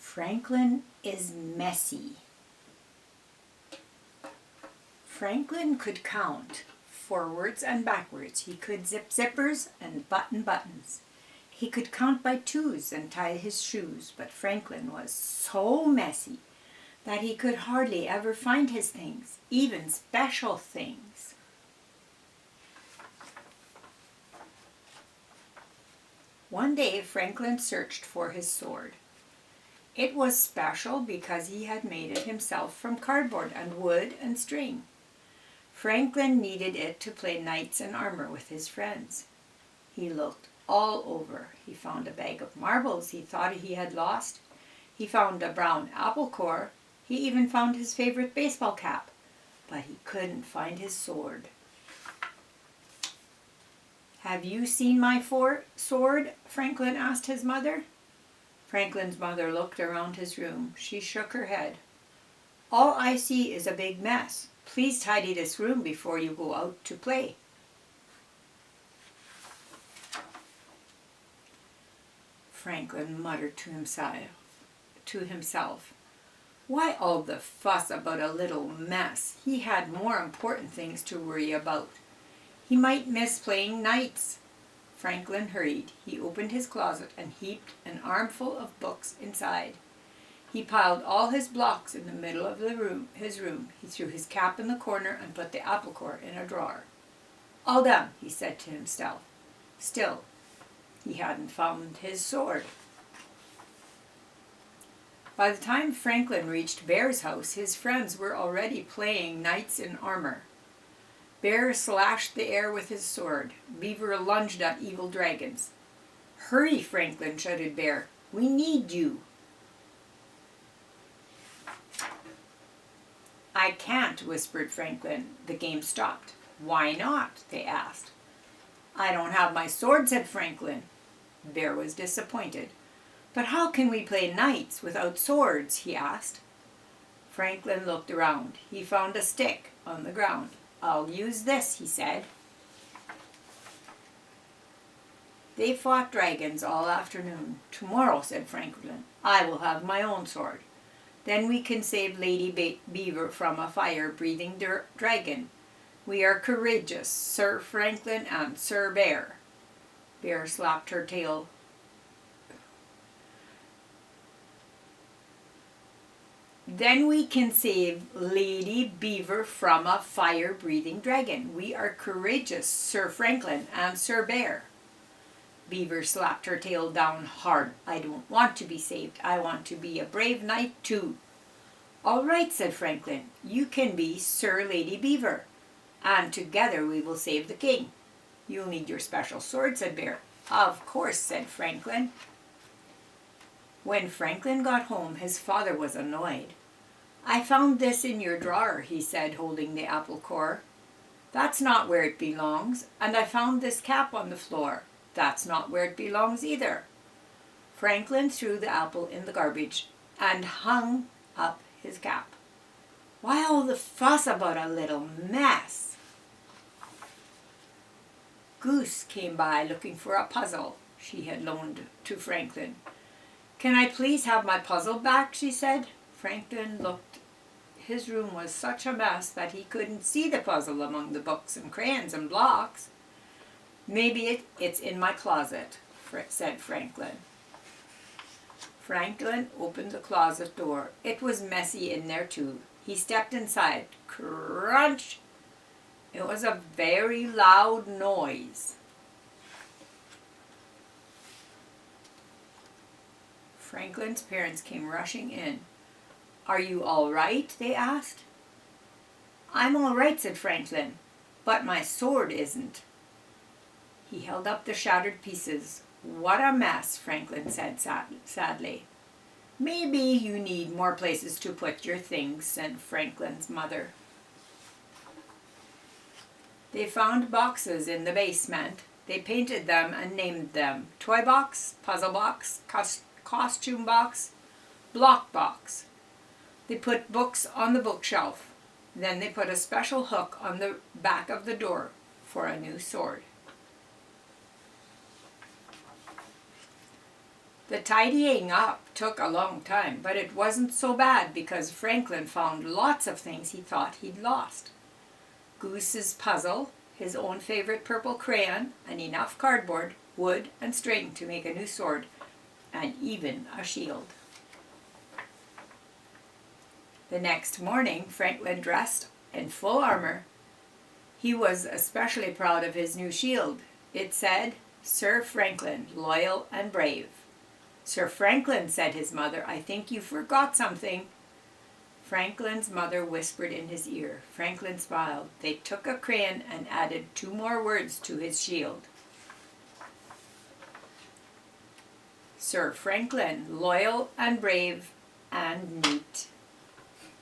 Franklin is messy. Franklin could count forwards and backwards. He could zip zippers and button buttons. He could count by twos and tie his shoes, but Franklin was so messy that he could hardly ever find his things, even special things. One day Franklin searched for his sword. It was special because he had made it himself from cardboard and wood and string. Franklin needed it to play knights in armor with his friends. He looked all over. He found a bag of marbles he thought he had lost. He found a brown apple core. He even found his favorite baseball cap. But he couldn't find his sword. "Have you seen my sword?" Franklin asked his mother. Franklin's mother looked around his room. She shook her head. "All I see is a big mess. Please tidy this room before you go out to play." Franklin muttered to himself, "Why all the fuss about a little mess? He had more important things to worry about. He might miss playing knights." Franklin hurried. He opened his closet and heaped an armful of books inside. He piled all his blocks in the middle of his room. He threw his cap in the corner and put the apple core in a drawer. "All done," he said to himself. Still, he hadn't found his sword. By the time Franklin reached Bear's house, his friends were already playing knights in armor. Bear slashed the air with his sword. Beaver lunged at evil dragons. "Hurry, Franklin," shouted Bear. "We need you." "I can't," whispered Franklin. The game stopped. "Why not?" they asked. "I don't have my sword," said Franklin. Bear was disappointed. "But how can we play knights without swords?" he asked. Franklin looked around. He found a stick on the ground. "I'll use this," he said. They fought dragons all afternoon. "Tomorrow," said Franklin, "I will have my own sword. Then we can save Lady Beaver from a fire-breathing dragon. We are courageous, Sir Franklin and Sir Bear." Bear slapped her tail. "Then we can save Lady Beaver from a fire-breathing dragon. We are courageous, Sir Franklin and Sir Bear." Beaver slapped her tail down hard. "I don't want to be saved. I want to be a brave knight too." "All right," said Franklin. "You can be Sir Lady Beaver, and together we will save the king." "You'll need your special sword," said Bear. "Of course," said Franklin. When Franklin got home, his father was annoyed. "I found this in your drawer," he said, holding the apple core. "That's not where it belongs. And I found this cap on the floor. That's not where it belongs either." Franklin threw the apple in the garbage and hung up his cap. "Why all the fuss about a little mess?" Goose came by looking for a puzzle she had loaned to Franklin. "Can I please have my puzzle back?" she said. Franklin looked. His room was such a mess that he couldn't see the puzzle among the books and crayons and blocks. "Maybe it's in my closet," said Franklin. Franklin opened the closet door. It was messy in there too. He stepped inside. Crunch! It was a very loud noise. Franklin's parents came rushing in. "Are you all right?" they asked. "I'm all right," said Franklin, "but my sword isn't." He held up the shattered pieces. "What a mess," Franklin said sadly. "Maybe you need more places to put your things," said Franklin's mother. They found boxes in the basement. They painted them and named them toy box, puzzle box, costume box, block box. They put books on the bookshelf. Then they put a special hook on the back of the door for a new sword. The tidying up took a long time, but it wasn't so bad because Franklin found lots of things he thought he'd lost. Goose's puzzle, his own favorite purple crayon, and enough cardboard, wood, and string to make a new sword, and even a shield. The next morning, Franklin dressed in full armor. He was especially proud of his new shield. It said, "Sir Franklin, loyal and brave." "Sir Franklin," said his mother, "I think you forgot something." Franklin's mother whispered in his ear. Franklin smiled. They took a crayon and added 2 more words to his shield. Sir Franklin, loyal and brave and neat.